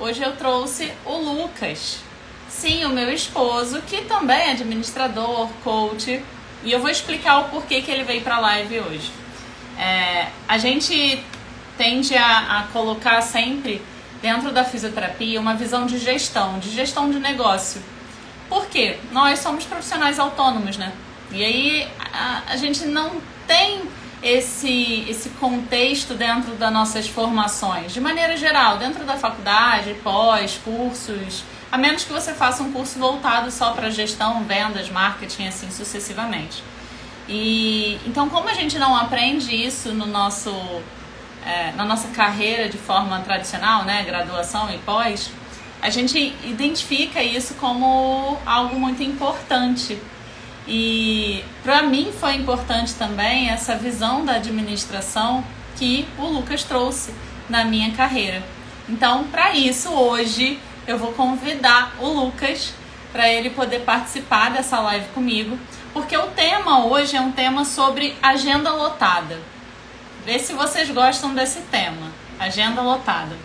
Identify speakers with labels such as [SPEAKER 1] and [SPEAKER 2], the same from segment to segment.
[SPEAKER 1] hoje eu trouxe o Lucas. Sim, o meu esposo, que também é administrador, coach. E eu vou explicar o porquê que ele veio para a live hoje. A gente tende a colocar sempre dentro da fisioterapia uma visão de gestão de negócio. Por quê? Nós somos profissionais autônomos, né? E aí a gente não tem esse contexto dentro das nossas formações, de maneira geral, dentro da faculdade, pós, cursos, a menos que você faça um curso voltado só para gestão, vendas, marketing, assim sucessivamente. E então, como a gente não aprende isso no na nossa carreira de forma tradicional, né, graduação e pós, a gente identifica isso como algo muito importante. E para mim foi importante também essa visão da administração que o Lucas trouxe na minha carreira. Então, para isso, hoje eu vou convidar o Lucas para ele poder participar dessa live comigo, porque o tema hoje é um tema sobre agenda lotada. Vê se vocês gostam desse tema, agenda lotada.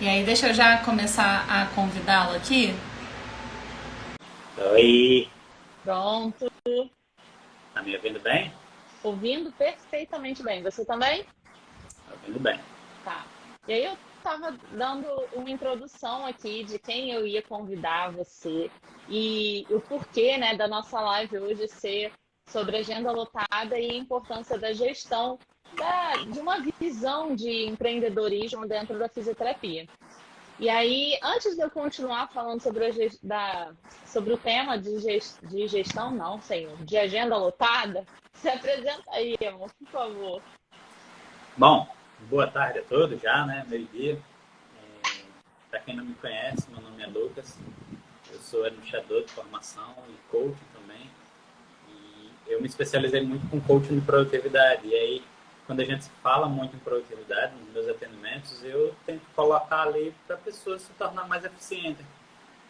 [SPEAKER 1] E aí, deixa eu já começar a convidá-lo aqui.
[SPEAKER 2] Oi!
[SPEAKER 1] Pronto.
[SPEAKER 2] Tá me ouvindo bem?
[SPEAKER 1] Ouvindo perfeitamente bem. Você também?
[SPEAKER 2] Ouvindo bem.
[SPEAKER 1] Tá. E aí eu estava dando uma introdução aqui de quem eu ia convidar você e o porquê, né, da nossa live hoje ser sobre agenda lotada e a importância da gestão de uma visão de empreendedorismo dentro da fisioterapia. E aí, antes de eu continuar falando sobre o tema de gestão, não, senhor, de agenda lotada, se apresenta aí, amor, por favor.
[SPEAKER 2] Bom, boa tarde a todos já, né? Meio-dia. Para quem não me conhece, meu nome é Lucas. Eu sou administrador de formação e coach também. E eu me especializei muito com coaching de produtividade. E aí, quando a gente fala muito em produtividade nos meus atendimentos, eu tento colocar ali para a pessoa se tornar mais eficiente.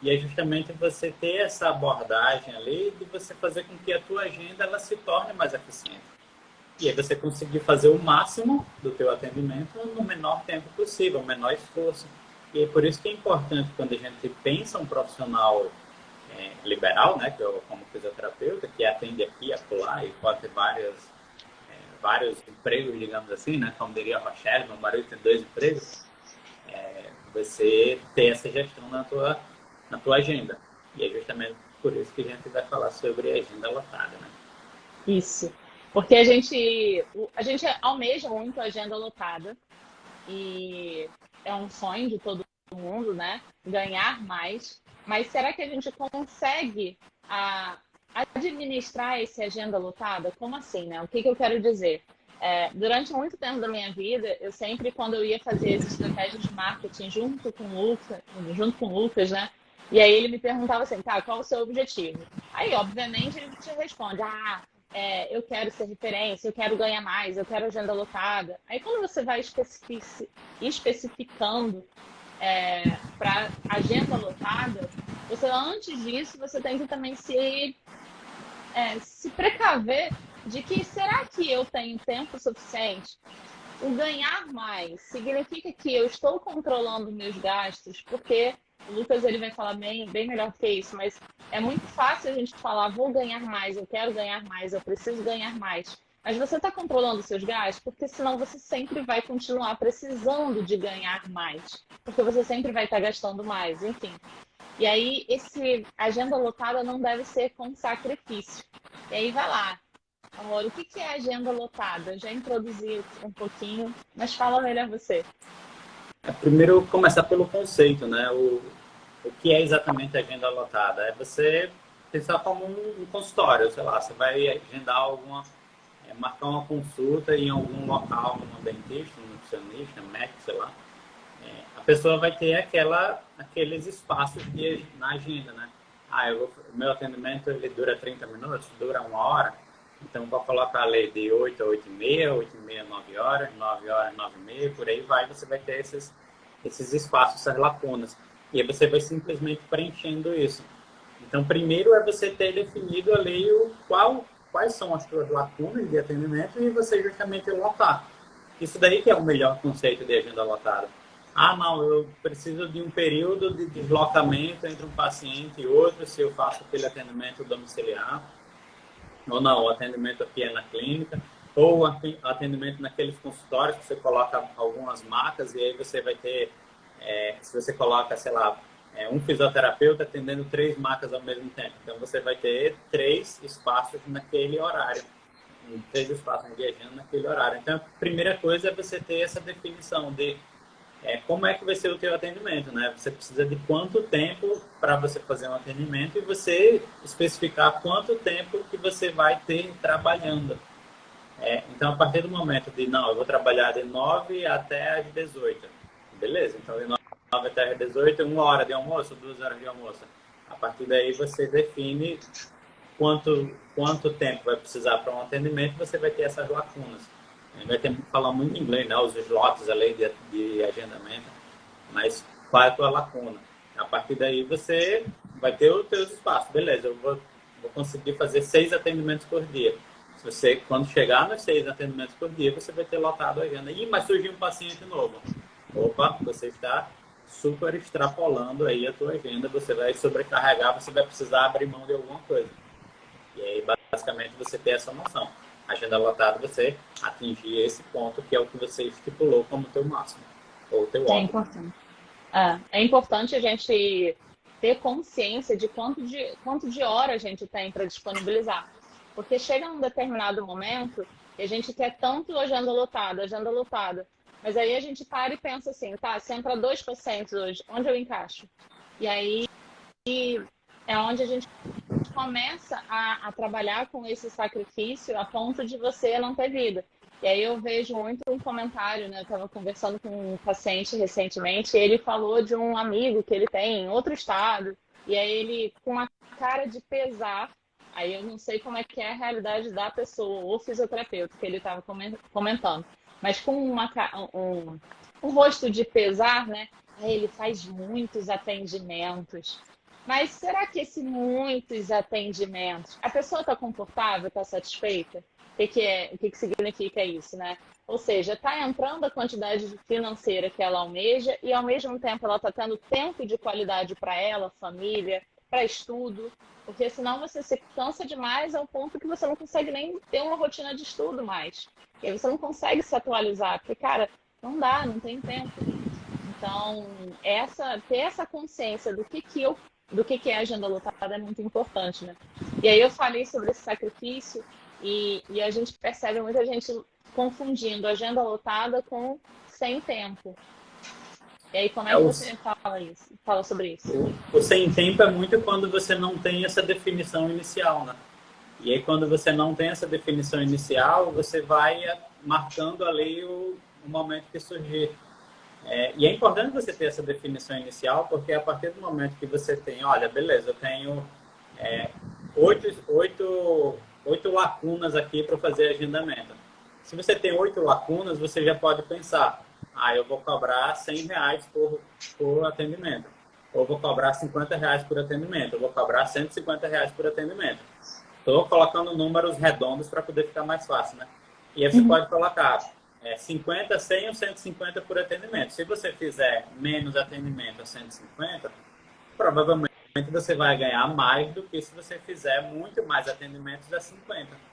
[SPEAKER 2] E é justamente você ter essa abordagem ali de você fazer com que a tua agenda ela se torne mais eficiente. E aí você conseguir fazer o máximo do teu atendimento no menor tempo possível, o menor esforço. E é por isso que é importante quando a gente pensa um profissional liberal, né, que eu como fisioterapeuta, que atende aqui e acolá e pode ter vários empregos, digamos assim, né? Como diria a Rochelle, meu marido tem 2 empregos. Você ter essa gestão na tua agenda. E é justamente por isso que a gente vai falar sobre agenda lotada, né?
[SPEAKER 1] Isso. Porque a gente almeja muito a agenda lotada e é um sonho de todo mundo, né? Ganhar mais. Mas será que a gente consegue administrar essa agenda lotada? Como assim, né? O que eu quero dizer? Durante muito tempo da minha vida, eu sempre, quando eu ia fazer as estratégias de marketing junto com o Lucas, né? E aí ele me perguntava assim, tá, qual é o seu objetivo? Aí, obviamente, ele te responde, eu quero ser referência, eu quero ganhar mais, eu quero agenda lotada. Aí, quando você vai especificando para agenda lotada, antes disso, você tem que também se precaver de que será que eu tenho tempo suficiente? O ganhar mais significa que eu estou controlando meus gastos, porque o Lucas ele vai falar bem melhor que isso, mas é muito fácil a gente falar, vou ganhar mais, eu quero ganhar mais, eu preciso ganhar mais. Mas você está controlando os seus gastos, porque senão você sempre vai continuar precisando de ganhar mais, porque você sempre vai estar gastando mais, enfim. E aí, agenda lotada não deve ser com sacrifício. E aí, vai lá. Amor, o que é agenda lotada? Eu já introduzi um pouquinho, mas fala melhor você.
[SPEAKER 2] Primeiro, começar pelo conceito, né? O que é exatamente agenda lotada? É você pensar como um consultório, sei lá, você vai agendar marcar uma consulta em algum local, num dentista, num nutricionista, médico, sei lá. A pessoa vai ter aqueles espaços na agenda, né? O meu atendimento ele dura 30 minutos, dura 1 hora, então vou colocar ali de 8 a 8h30, 8h30 a 9 horas, 9 horas, 9h30, por aí vai, você vai ter esses espaços, essas lacunas. E aí você vai simplesmente preenchendo isso. Então, primeiro é você ter definido ali quais são as suas lacunas de atendimento e você justamente lotar. Isso daí que é o melhor conceito de agenda lotada. Ah, não, eu preciso de um período de deslocamento entre um paciente e outro, se eu faço aquele atendimento domiciliar, ou não, o atendimento aqui é na clínica, ou atendimento naqueles consultórios que você coloca algumas marcas e aí você vai ter, se você coloca, sei lá, um fisioterapeuta atendendo 3 marcas ao mesmo tempo. Então você vai ter 3 espaços naquele horário, 3 espaços viajando naquele horário. Então a primeira coisa é você ter essa definição de como é que vai ser o teu atendimento, né? Você precisa de quanto tempo para você fazer um atendimento e você especificar quanto tempo que você vai ter trabalhando. Então, a partir do momento de, não, eu vou trabalhar de 9 até as 18. Beleza, então de 9 até as 18, 1 hora de almoço, 2 horas de almoço. A partir daí você define quanto tempo vai precisar para um atendimento, você vai ter essas lacunas. A gente vai ter que falar muito inglês, né? Os slots, a lei de agendamento, mas qual é a tua lacuna? A partir daí você vai ter os teus espaços. Beleza, eu vou conseguir fazer 6 atendimentos por dia. Se você, quando chegar nos 6 atendimentos por dia, você vai ter lotado a agenda. Ih, mas surgiu um paciente novo. Opa, você está super extrapolando aí a tua agenda, você vai sobrecarregar, você vai precisar abrir mão de alguma coisa. E aí, basicamente, você tem essa noção. Agenda lotada, você atingir esse ponto que é o que você estipulou como teu máximo, ou teu
[SPEAKER 3] É
[SPEAKER 2] óbvio.
[SPEAKER 3] importante. É importante a gente ter consciência de quanto de hora a gente tem para disponibilizar. Porque chega um determinado momento que a gente quer tanto agenda lotada. Mas aí a gente para e pensa assim, tá, se entra 2 pacientes hoje, onde eu encaixo? E aí é onde a gente começa a trabalhar com esse sacrifício a ponto de você não ter vida. E aí eu vejo muito um comentário, né? Eu estava conversando com um paciente recentemente, e ele falou de um amigo que ele tem em outro estado, e aí ele, com uma cara de pesar, aí eu não sei como é que é a realidade da pessoa, ou fisioterapeuta, que ele estava comentando, mas com um rosto de pesar, né? Aí ele faz muitos atendimentos. Mas será que muitos atendimentos, a pessoa está confortável, está satisfeita? O que significa isso, né? Ou seja, está entrando a quantidade financeira que ela almeja e, ao mesmo tempo, ela está tendo tempo de qualidade para ela, família, para estudo, porque senão você se cansa demais ao ponto que você não consegue nem ter uma rotina de estudo mais. E aí você não consegue se atualizar, porque, cara, não dá, não tem tempo. Então, ter essa consciência do que é agenda lotada é muito importante, né? E aí eu falei sobre esse sacrifício e a gente percebe muita gente confundindo agenda lotada com sem tempo. E aí, como é que você fala sobre isso?
[SPEAKER 2] O sem tempo é muito quando você não tem essa definição inicial, né? E aí, quando você não tem essa definição inicial, você vai marcando ali o momento que surgir. E é importante você ter essa definição inicial, porque a partir do momento que você tem, olha, beleza, eu tenho 8 lacunas aqui para fazer agendamento. Se você tem 8 lacunas, você já pode pensar, eu vou cobrar R$100 por atendimento, ou vou cobrar R$50 por atendimento, ou vou cobrar R$150 por atendimento. Estou colocando números redondos para poder ficar mais fácil, né? E aí você pode colocar 50, 100 ou 150 por atendimento. Se você fizer menos atendimento a 150, provavelmente você vai ganhar mais do que se você fizer muito mais atendimentos a 50.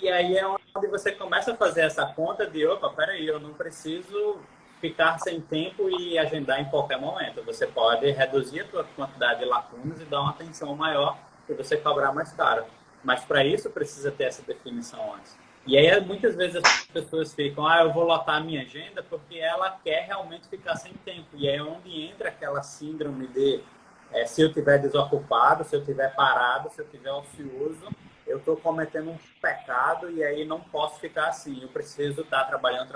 [SPEAKER 2] E aí é onde você começa a fazer essa conta de, opa, peraí, eu não preciso ficar sem tempo e agendar em qualquer momento. Você pode reduzir a sua quantidade de lacunas e dar uma atenção maior e você cobrar mais caro. Mas para isso precisa ter essa definição antes. E aí, muitas vezes as pessoas ficam, eu vou lotar a minha agenda porque ela quer realmente ficar sem tempo. E aí é onde entra aquela síndrome de se eu estiver desocupado, se eu estiver parado, se eu estiver ocioso, eu estou cometendo um pecado e aí não posso ficar assim. Eu preciso estar trabalhando,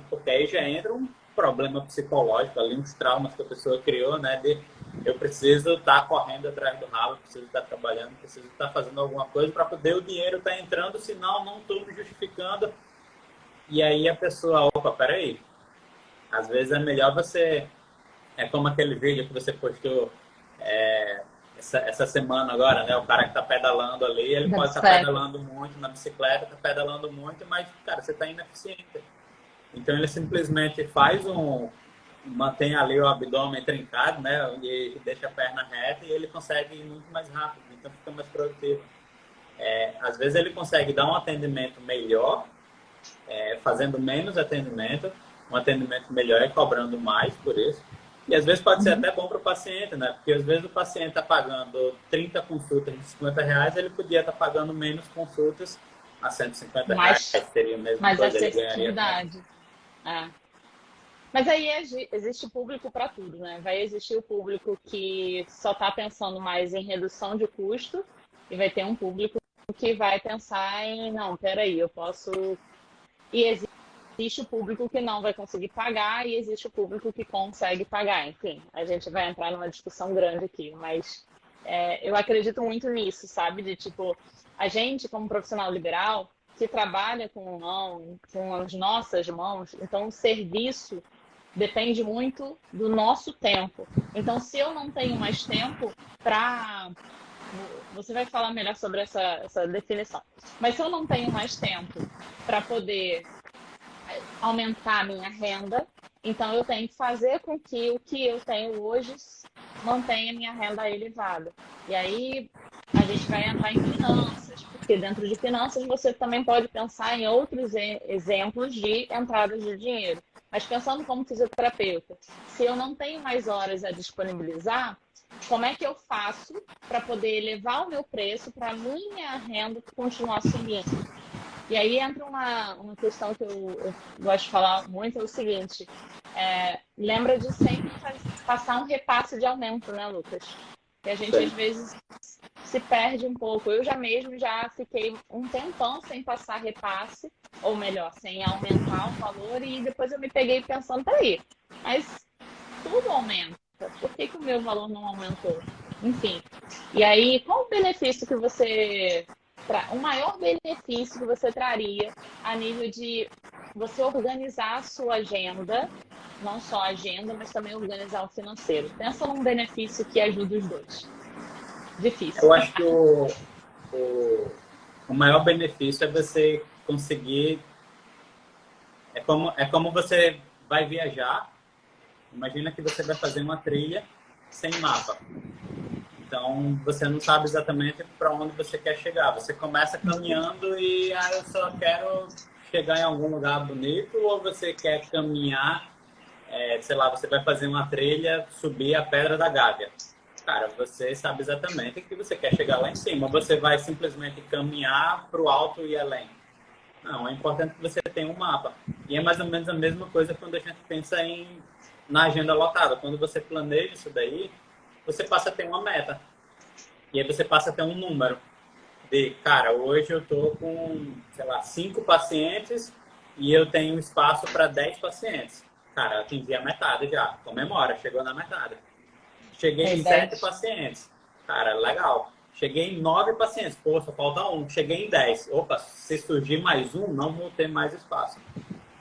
[SPEAKER 2] porque aí já entra um problema psicológico ali, uns traumas que a pessoa criou, né? Eu preciso estar correndo atrás do rabo, preciso estar trabalhando, preciso estar fazendo alguma coisa para poder o dinheiro estar entrando, senão não estou me justificando. E aí a pessoa, opa, peraí. Às vezes é melhor você... É como aquele vídeo que você postou essa semana agora, né? O cara que está pedalando ali, ele pode estar pedalando muito na bicicleta, está pedalando muito, mas, cara, você está ineficiente. Então ele simplesmente faz mantém ali o abdômen trincado, né? E deixa a perna reta e ele consegue ir muito mais rápido, então fica mais produtivo. Às vezes ele consegue dar um atendimento melhor, fazendo menos atendimento, um atendimento melhor e cobrando mais por isso. E às vezes pode ser até bom para o paciente, né? Porque às vezes o paciente está pagando 30 consultas de R$ 50, ele podia estar pagando menos consultas a R$ 150, seria a mesma
[SPEAKER 3] mais
[SPEAKER 2] coisa, ele ganharia.
[SPEAKER 3] acessibilidade. Mas aí existe público para tudo, né? Vai existir o público que só está pensando mais em redução de custo e vai ter um público que vai pensar em, não, peraí, eu posso... E existe o público que não vai conseguir pagar e existe o público que consegue pagar. Enfim, a gente vai entrar numa discussão grande aqui, mas eu acredito muito nisso, sabe? De tipo, a gente, como profissional liberal, que trabalha com as nossas mãos, então o serviço depende muito do nosso tempo. Então, se eu não tenho mais tempo para... Você vai falar melhor sobre essa definição. Mas se eu não tenho mais tempo para poder aumentar a minha renda, então eu tenho que fazer com que o que eu tenho hoje mantenha a minha renda elevada. E aí a gente vai entrar em finanças, porque dentro de finanças você também pode pensar em outros exemplos de entradas de dinheiro. Mas pensando como fisioterapeuta, se eu não tenho mais horas a disponibilizar, como é que eu faço para poder elevar o meu preço para a minha renda continuar subindo? E aí entra uma questão que eu gosto de falar muito, é o seguinte, lembra de sempre passar um repasse de aumento, né, Lucas? Que a gente às vezes se perde um pouco. Eu já fiquei um tempão sem passar repasse, ou melhor, sem aumentar o valor, e depois eu me peguei pensando, peraí, mas tudo aumenta. Por que o meu valor não aumentou? Enfim. E aí, qual o benefício que você... O maior benefício que você traria a nível de você organizar a sua agenda, não só a agenda, mas também organizar o financeiro? Pensa num benefício que ajuda os dois. Difícil.
[SPEAKER 2] Eu acho que o maior benefício é você conseguir... É como você vai viajar. Imagina que você vai fazer uma trilha sem mapa. Então, você não sabe exatamente para onde você quer chegar. Você começa caminhando e eu só quero chegar em algum lugar bonito, ou você quer caminhar, sei lá, você vai fazer uma trilha, subir a Pedra da Gávea. Cara, você sabe exatamente que você quer chegar lá em cima. Você vai simplesmente caminhar para o alto e além. Não, é importante que você tenha um mapa. E é mais ou menos a mesma coisa quando a gente pensa na agenda lotada. Quando você planeja isso daí, você passa a ter uma meta. E aí você passa a ter um número de, cara, hoje eu tô com, sei lá, 5 pacientes e eu tenho espaço para 10 pacientes. Cara, atingi a metade já. Comemora, chegou na metade. Cheguei em 7 pacientes. Cara, legal. Cheguei em 9 pacientes. Pô, só falta um. Cheguei em 10. Opa, se surgir mais um, não vou ter mais espaço.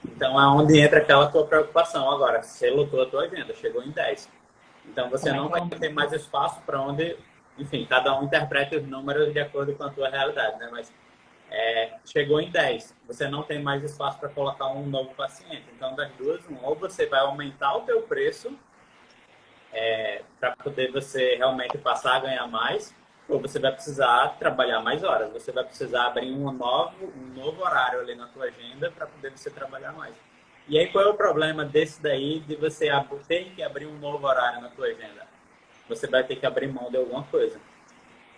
[SPEAKER 2] Então é onde entra aquela tua preocupação. Agora, você lotou a tua agenda, chegou em 10. Então você não vai ter mais espaço para onde, enfim, cada um interpreta os números de acordo com a tua realidade, né? Mas chegou em 10, você não tem mais espaço para colocar um novo paciente. Então das duas, ou você vai aumentar o teu preço para poder você realmente passar a ganhar mais, ou você vai precisar trabalhar mais horas. Você vai precisar abrir um novo horário ali na tua agenda para poder você trabalhar mais. E aí, qual é o problema desse daí, de você ter que abrir um novo horário na tua agenda? Você vai ter que abrir mão de alguma coisa.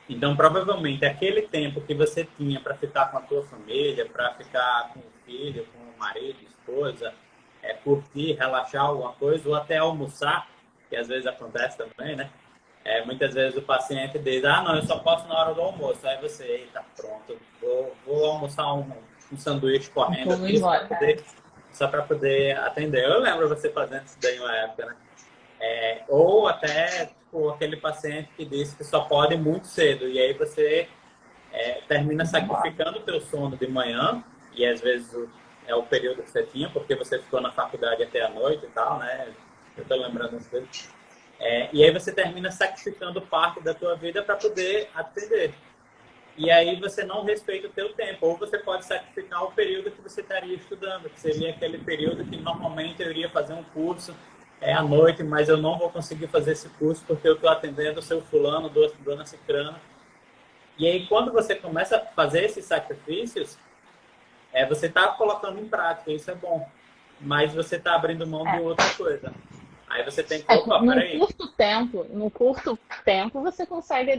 [SPEAKER 2] Então, provavelmente, aquele tempo que você tinha para ficar com a tua família, para ficar com o filho, com o marido, esposa, curtir, relaxar alguma coisa, ou até almoçar, que às vezes acontece também, né? Muitas vezes o paciente diz, não, eu só posso na hora do almoço. Aí você, eita, pronto, vou almoçar um sanduíche correndo aqui, só para poder atender. Eu lembro você fazendo isso daí uma época, né? Ou até tipo, aquele paciente que disse que só pode muito cedo. E aí você termina sacrificando o teu sono de manhã, e às vezes é o período que você tinha, porque você ficou na faculdade até a noite e tal, né? Eu tô lembrando das coisas. E aí você termina sacrificando parte da tua vida para poder atender. E aí você não respeita o teu tempo. Ou você pode sacrificar o período que você estaria estudando, que seria aquele período que normalmente eu iria fazer um curso é à noite, mas eu não vou conseguir fazer esse curso porque eu estou atendendo o seu fulano, dona cicrana. E aí, quando você começa a fazer esses sacrifícios, você está colocando em prática, isso é bom. Mas você está abrindo mão de
[SPEAKER 3] É.
[SPEAKER 2] outra coisa. Aí você tem que, opa,
[SPEAKER 3] Num
[SPEAKER 2] peraí.
[SPEAKER 3] curto tempo você consegue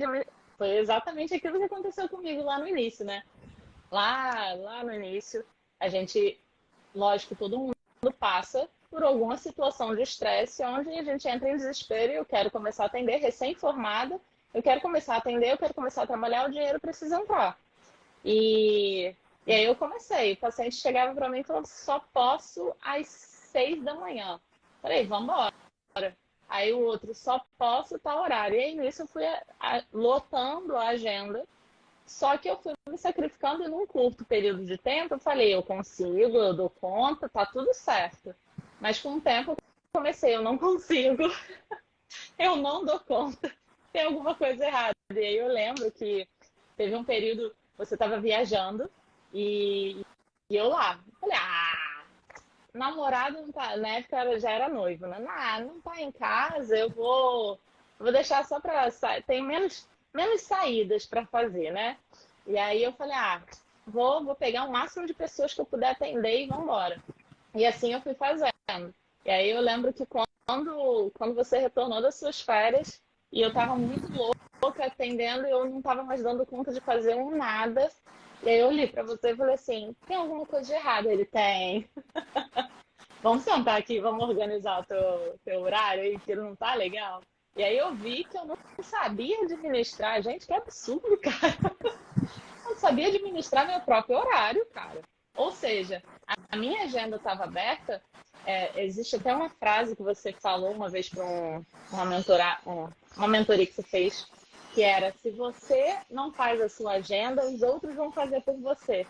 [SPEAKER 3] Foi exatamente aquilo que aconteceu comigo lá no início, né? Lá no início, a gente, lógico, todo mundo passa por alguma situação de estresse onde a gente entra em desespero e eu quero começar a atender recém-formada, eu quero começar a atender, eu quero começar a trabalhar, o dinheiro precisa entrar. E, e aí eu comecei, o paciente chegava para mim e falou, só posso às 6 da manhã. Falei, vamos embora. Aí o outro, só posso tal horário. E aí nisso eu fui lotando a agenda. Só que eu fui me sacrificando e num curto período de tempo eu falei, eu consigo, eu dou conta, tá tudo certo. Mas com o tempo eu comecei, eu não consigo, eu não dou conta, tem alguma coisa errada. E aí eu lembro que teve um período, você estava viajando e eu lá. Falei, namorado não tá, na época eu já era noivo, né? Não tá em casa, vou deixar só pra sair. Tem menos saídas para fazer, né? E aí eu falei, vou pegar o máximo de pessoas que eu puder atender e vamos embora. E assim eu fui fazendo. E aí eu lembro que quando você retornou das suas férias e eu tava muito louca atendendo e eu não tava mais dando conta de fazer um nada. E aí eu li para você e falei assim, tem alguma coisa de errado? Ele tem. Vamos sentar aqui, vamos organizar o teu horário aí, que não tá legal. E aí eu vi que eu não sabia administrar. Gente, que absurdo, cara. Eu não sabia administrar meu próprio horário, cara. Ou seja, a minha agenda estava aberta. Existe até uma frase que você falou uma vez para uma mentoria que você fez, que era, se você não faz a sua agenda, os outros vão fazer por você.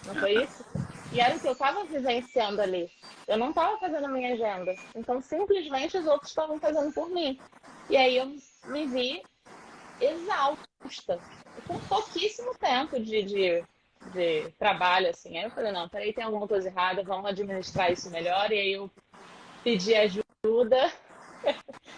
[SPEAKER 3] Não foi isso? E era o que eu estava vivenciando ali. Eu não estava fazendo a minha agenda. Então, simplesmente, os outros estavam fazendo por mim. E aí eu me vi exausta, com pouquíssimo tempo de trabalho, assim. Aí eu falei, não, peraí, tem alguma coisa errada, vamos administrar isso melhor. E aí eu pedi ajuda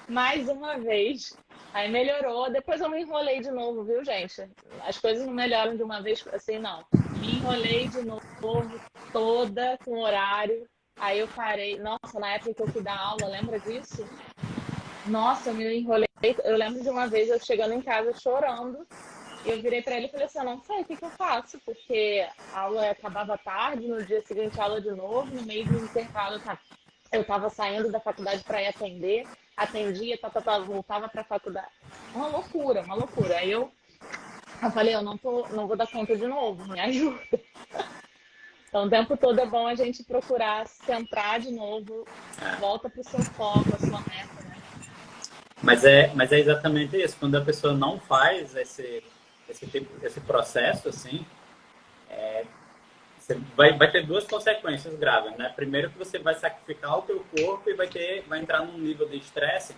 [SPEAKER 3] mais uma vez. Aí melhorou, depois eu me enrolei de novo, viu, gente? As coisas não melhoram de uma vez assim, não. Me enrolei de novo, toda com horário. Aí eu parei. Nossa, na época que eu fui dar aula, lembra disso? Nossa, eu me enrolei. Eu lembro de uma vez eu chegando em casa chorando. E eu virei para ele e falei assim, eu não sei o que eu faço, porque a aula acabava tarde, no dia seguinte a aula de novo, no meio do intervalo eu estava saindo da faculdade para ir atender, atendia, voltava para a faculdade. Uma loucura, uma loucura. Aí eu falei, eu não vou dar conta de novo, me ajuda. Então, o tempo todo é bom a gente procurar centrar de novo, volta para o seu foco, a sua meta, né?
[SPEAKER 2] Mas é exatamente isso. Quando a pessoa não faz esse processo, assim, você vai ter duas consequências graves, né? Primeiro que você vai sacrificar o teu corpo e vai entrar num nível de estresse,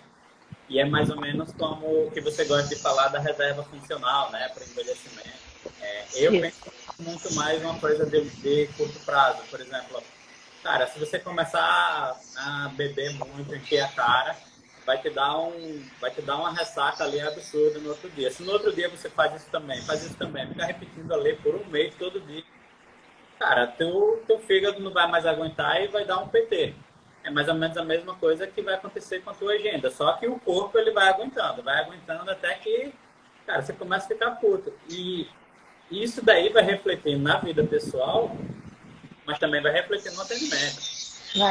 [SPEAKER 2] e é mais ou menos como o que você gosta de falar da reserva funcional, né? Para envelhecimento. Eu penso muito mais uma coisa de curto prazo. Por exemplo, cara, se você começar a beber muito, encher a cara, vai te dar uma ressaca ali absurda no outro dia. Se no outro dia você faz isso também, fica repetindo ali por um mês, todo dia, cara, teu fígado não vai mais aguentar e vai dar um PT. É mais ou menos a mesma coisa que vai acontecer com a tua agenda, só que o corpo ele vai aguentando até que, cara, você começa a ficar puto. E isso daí vai refletir na vida pessoal, mas também vai refletir no atendimento.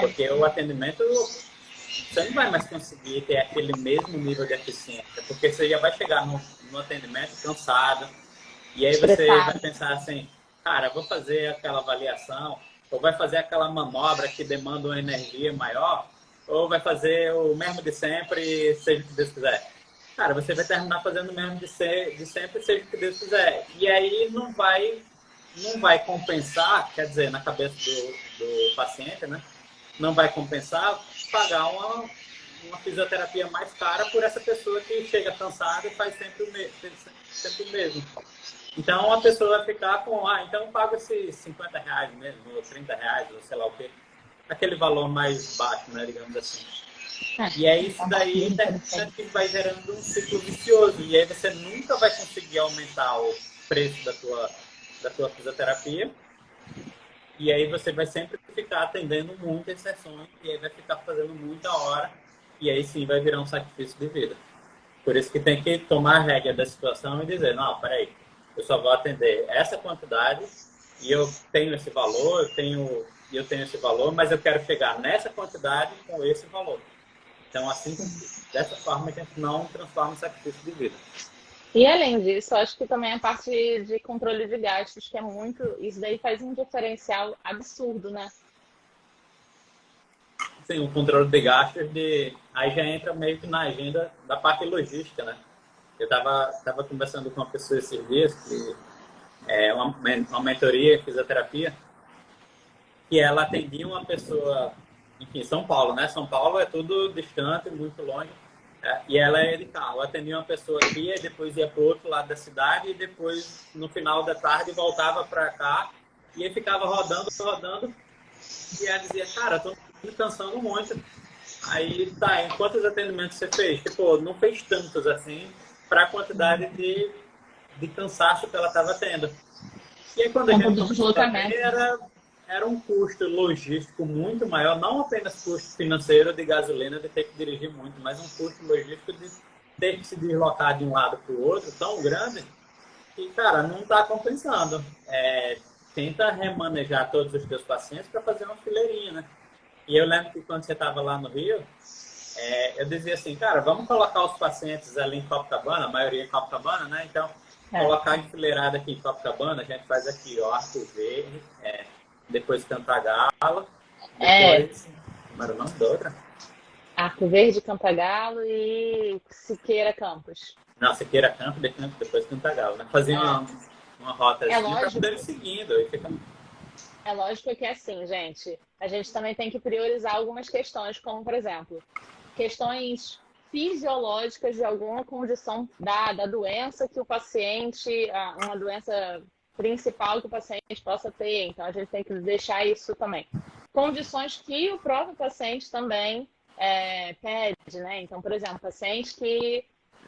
[SPEAKER 2] Porque o atendimento, você não vai mais conseguir ter aquele mesmo nível de eficiência, porque você já vai chegar no atendimento cansado, e aí você vai pensar assim, cara, vou fazer aquela avaliação, ou vai fazer aquela manobra que demanda uma energia maior, ou vai fazer o mesmo de sempre, seja o que Deus quiser. Cara, você vai terminar fazendo o mesmo de sempre, seja o que Deus quiser. E aí não vai compensar, quer dizer, na cabeça do paciente, né? Não vai compensar pagar uma fisioterapia mais cara por essa pessoa que chega cansada e faz sempre o mesmo. Então a pessoa vai ficar com, então eu pago esses R$50 mesmo, ou R$30, ou sei lá o quê. Aquele valor mais baixo, né, digamos assim. E aí isso daí vai gerando um ciclo vicioso. E aí você nunca vai conseguir aumentar o preço da tua fisioterapia. E aí você vai sempre ficar atendendo muitas sessões. E aí vai ficar fazendo muita hora. E aí sim vai virar um sacrifício de vida. Por isso que tem que tomar a rédea da situação e dizer, não, peraí, eu só vou atender essa quantidade e eu tenho esse valor, eu tenho esse valor, mas eu quero chegar nessa quantidade com esse valor. Então, assim, dessa forma, a gente não transforma em sacrifício de vida.
[SPEAKER 3] E além disso, eu acho que também a parte de controle de gastos, que é muito. Isso daí faz um diferencial absurdo, né?
[SPEAKER 2] Sim, o controle de gastos, aí já entra meio que na agenda da parte logística, né? Eu tava conversando com uma pessoa esses dias, que é uma mentoria em fisioterapia, que ela atendia uma pessoa, enfim, São Paulo, né? São Paulo é tudo distante, muito longe. E ela é de carro. Eu atendia uma pessoa aqui, e depois ia para o outro lado da cidade, e depois, no final da tarde, voltava para cá, e aí ficava rodando, e ela dizia, cara, eu tô me cansando muito. Aí, tá, em quantos atendimentos você fez? Tipo, não fez tantos, assim, para a quantidade de cansaço que ela estava tendo. E aí, quando a
[SPEAKER 3] Tempo
[SPEAKER 2] gente
[SPEAKER 3] de
[SPEAKER 2] começou a ver,
[SPEAKER 3] deslocamento.
[SPEAKER 2] era um custo logístico muito maior, não apenas custo financeiro de gasolina, de ter que dirigir muito, mas um custo logístico de ter que se deslocar de um lado para o outro tão grande que, cara, não está compensando. Tenta remanejar todos os teus pacientes para fazer uma fileirinha, né? E eu lembro que quando você estava lá no Rio, eu dizia assim, cara, vamos colocar os pacientes ali em Copacabana, a maioria em Copacabana, né? Então, colocar enfileirada aqui em Copacabana, a gente faz aqui, ó, Arco Verde, depois Cantagalo, depois... Como era o nome da outra?
[SPEAKER 3] Arco Verde, Cantagalo e Siqueira Campos.
[SPEAKER 2] Não, Siqueira Campos, depois Cantagalo, né? Fazia uma rotazinha para poder ir seguindo. Aí fica...
[SPEAKER 3] É lógico que é assim, gente. A gente também tem que priorizar algumas questões, como, por exemplo, questões fisiológicas de alguma condição da doença que o paciente, uma doença principal que o paciente possa ter. Então, a gente tem que deixar isso também. Condições que o próprio paciente também pede, né? Então, por exemplo, paciente que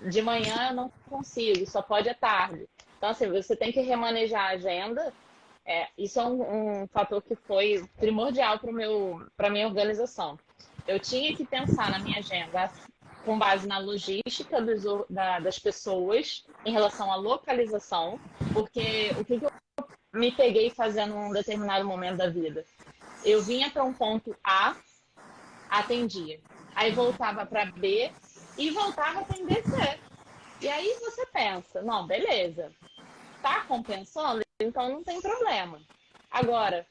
[SPEAKER 3] de manhã eu não consigo, só pode à tarde. Então, assim, você tem que remanejar a agenda. Isso é um fator que foi primordial para a minha organização. Eu tinha que pensar na minha agenda com base na logística das pessoas em relação à localização, porque o que eu me peguei fazendo em um determinado momento da vida? Eu vinha para um ponto A, atendia. Aí voltava para B e voltava a atender C. E aí você pensa, não, beleza, tá compensando? Então não tem problema. Agora,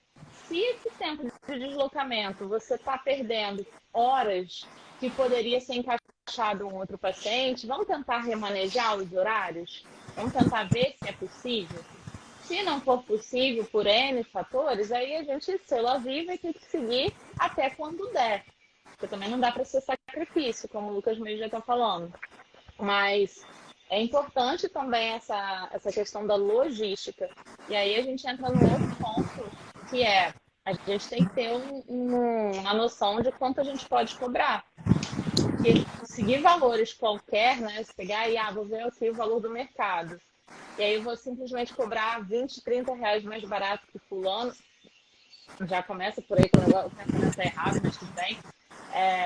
[SPEAKER 3] se esse tempo de deslocamento você está perdendo horas que poderia ser encaixado um outro paciente, vamos tentar remanejar os horários? Vamos tentar ver se é possível? Se não for possível por N fatores, aí a gente, sela viva, vai ter que seguir até quando der. Porque também não dá para ser sacrifício, como o Lucas mesmo já está falando. Mas é importante também essa questão da logística. E aí a gente entra num outro ponto, que é a gente tem que ter uma noção de quanto a gente pode cobrar. Porque seguir valores qualquer, né? Se pegar e vou ver aqui o valor do mercado. E aí eu vou simplesmente cobrar 20, 30 reais mais barato que fulano. Já começa por aí que o pensamento é errado, mas tudo bem.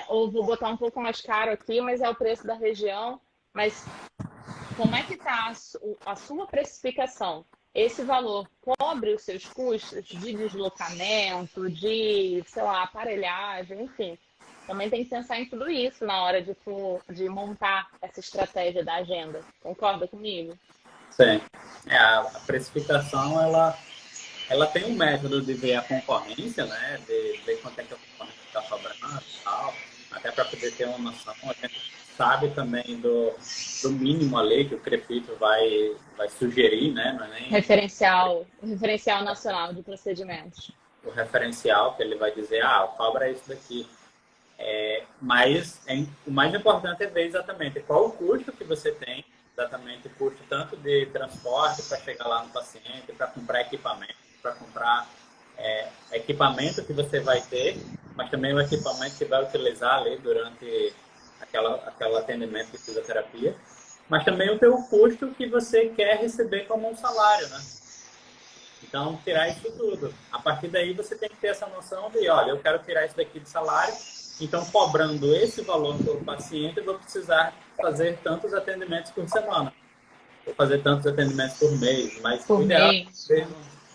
[SPEAKER 3] Ou vou botar um pouco mais caro aqui, mas é o preço da região. Mas como é que está a sua precificação? Esse valor cobre os seus custos de deslocamento, de, sei lá, aparelhagem, enfim. Também tem que pensar em tudo isso na hora de montar essa estratégia da agenda. Concorda comigo?
[SPEAKER 2] Sim. A precificação, ela tem um método de ver a concorrência, né? De ver quanto é que a concorrência está cobrando e tal, até para poder ter uma noção. A gente sabe também do mínimo ali que o CREFIT vai sugerir, né? Não é nem
[SPEAKER 3] referencial nacional de procedimentos.
[SPEAKER 2] O referencial que ele vai dizer, cobra isso daqui. Mas o mais importante é ver exatamente qual o custo que você tem, exatamente o custo tanto de transporte para chegar lá no paciente, para comprar equipamento, para comprar equipamento que você vai ter mas também o equipamento que vai utilizar ali durante aquela atendimento de fisioterapia, mas também o teu custo que você quer receber como um salário, né? Então, tirar isso tudo. A partir daí, você tem que ter essa noção de, olha, eu quero tirar isso daqui de salário, então, cobrando esse valor por paciente, eu vou precisar fazer tantos atendimentos por semana. Vou fazer tantos atendimentos por mês, mas
[SPEAKER 3] Por
[SPEAKER 2] o ideal é
[SPEAKER 3] mês.
[SPEAKER 2] ter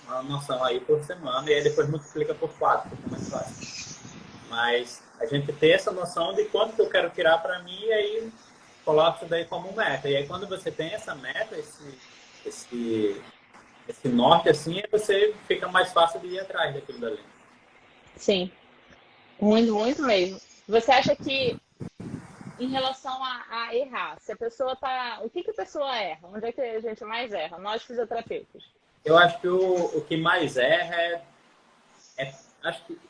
[SPEAKER 2] uma noção aí por semana, e aí depois multiplica por 4, fica mais fácil. Mas a gente ter essa noção de quanto que eu quero tirar para mim, e aí coloca isso daí como meta. E aí, quando você tem essa meta, esse norte, assim, você fica mais fácil de ir atrás daquilo dali.
[SPEAKER 3] Sim, muito, muito mesmo. Você acha que, em relação a errar, se a pessoa tá. O que a pessoa erra? Onde é que a gente mais erra? Nós fisioterapeutas.
[SPEAKER 2] Eu acho que o que mais erra acho que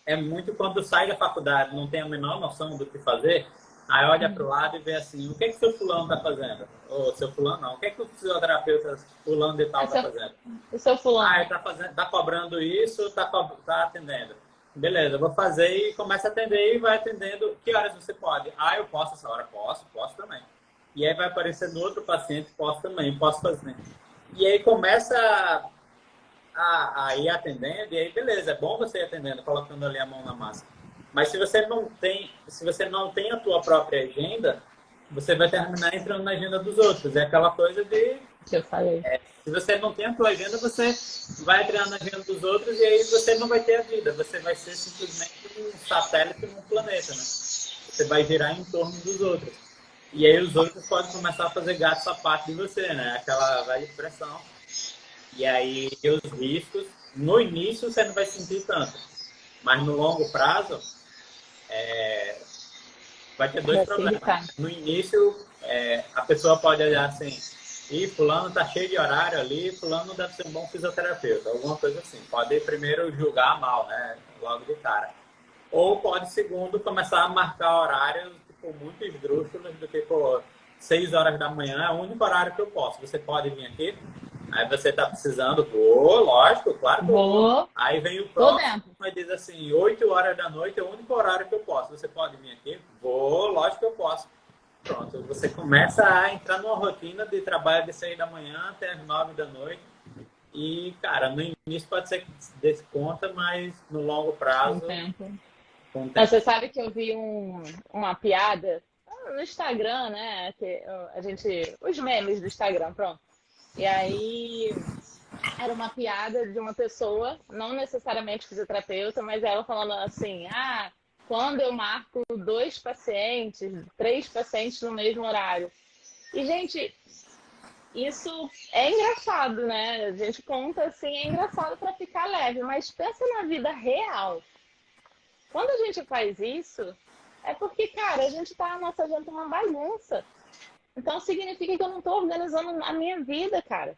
[SPEAKER 2] é muito quando sai da faculdade, não tem a menor noção do que fazer, aí olha para o lado e vê assim, o que que o seu fulano está fazendo? Ou seu fulano não, o que que o fisioterapeuta fulano de tal está fazendo?
[SPEAKER 3] O seu fulano.
[SPEAKER 2] Ele tá cobrando isso, tá atendendo. Beleza, eu vou fazer e começa a atender e vai atendendo. Que horas você pode? Eu posso essa hora, posso também. E aí vai aparecer no outro paciente, posso também, posso fazer. E aí começa a ir atendendo, e aí beleza, é bom você ir atendendo, colocando ali a mão na massa. Mas se você não tem a tua própria agenda, você vai terminar entrando na agenda dos outros. É aquela coisa de...
[SPEAKER 3] Que eu falei.
[SPEAKER 2] Se você não tem a tua agenda, você vai entrar na agenda dos outros e aí você não vai ter a vida. Você vai ser simplesmente um satélite num planeta, né? Você vai girar em torno dos outros. E aí os outros podem começar a fazer gato sapato de você, né? Aquela velha expressão. E aí os riscos, no início você não vai sentir tanto. Mas no longo prazo, vai ter dois problemas. No início, a pessoa pode olhar assim, fulano tá cheio de horário ali, fulano não deve ser um bom fisioterapeuta, alguma coisa assim. Pode primeiro julgar mal, né? Logo de cara. Ou pode, segundo, começar a marcar horários tipo, muito esdrúxulos do que, 6 horas da manhã é o único horário que eu posso. Você pode vir aqui? Aí você tá precisando, lógico, claro que vou. Aí vem o próximo e diz assim, 8 horas da noite é o único horário que eu posso. Você pode vir aqui? Lógico que eu posso. Pronto, você começa a entrar numa rotina de trabalho de 6 da manhã até as 9 da noite. E, cara, no início pode ser que se dê conta, mas no longo prazo...
[SPEAKER 3] Com tempo. Você sabe que eu vi uma piada no Instagram, né? Que os memes do Instagram, pronto. E aí era uma piada de uma pessoa, não necessariamente fisioterapeuta, mas ela falando assim, quando eu marco 2 pacientes, 3 pacientes no mesmo horário. E, gente, isso é engraçado, né? A gente conta assim, é engraçado para ficar leve, mas pensa na vida real. Quando a gente faz isso, é porque, cara, a nossa agenda é uma bagunça. Então, significa que eu não estou organizando a minha vida, cara.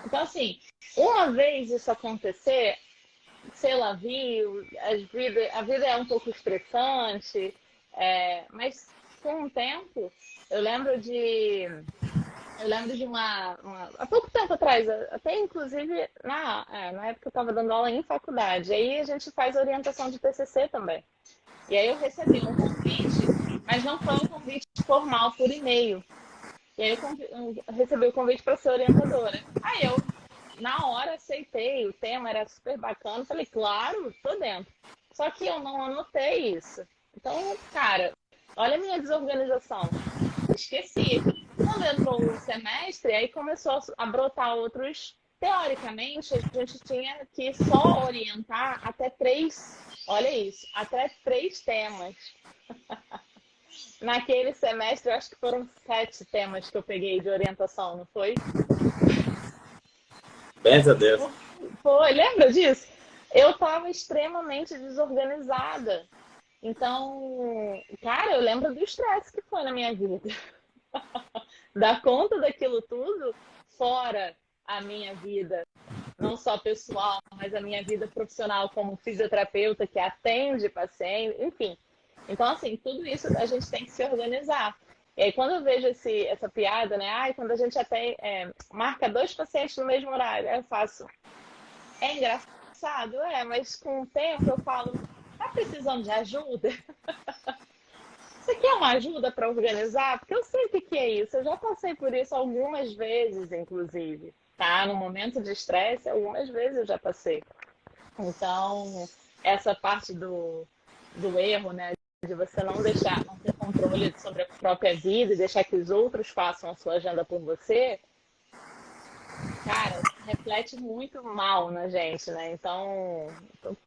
[SPEAKER 3] Então, assim, uma vez isso acontecer, sei lá, a vida é um pouco estressante, mas com o tempo, eu lembro de há pouco tempo atrás, até inclusive na época eu estava dando aula em faculdade, aí a gente faz orientação de TCC também. E aí eu recebi um convite, mas não foi um convite formal por e-mail. E aí eu recebi o convite para ser orientadora. Aí eu, na hora, aceitei, o tema era super bacana, falei, claro, tô dentro. Só que eu não anotei isso. Então, cara, olha a minha desorganização. Esqueci. Quando entrou o semestre, aí começou a brotar outros. Teoricamente, a gente tinha que só orientar até 3, olha isso, até 3 temas. Naquele semestre, eu acho que foram 7 temas que eu peguei de orientação, não foi?
[SPEAKER 2] Benza a Deus.
[SPEAKER 3] Foi, lembra disso? Eu estava extremamente desorganizada. Então, cara, eu lembro do estresse que foi na minha vida. Dar conta daquilo tudo, fora a minha vida, não só pessoal, mas a minha vida profissional como fisioterapeuta que atende paciente, enfim. Então, assim, tudo isso a gente tem que se organizar. E aí, quando eu vejo essa piada, né? Quando a gente até marca 2 pacientes no mesmo horário, eu faço. É engraçado, mas com o tempo eu falo, Tá precisando de ajuda? Você quer uma ajuda para organizar? Porque eu sei o que que é isso. Eu já passei por isso algumas vezes, inclusive. Tá? No momento de estresse, algumas vezes eu já passei. Então, essa parte do erro, né? De você não deixar, não ter controle sobre a própria vida e deixar que os outros façam a sua agenda por você, cara, reflete muito mal na gente, né? Então,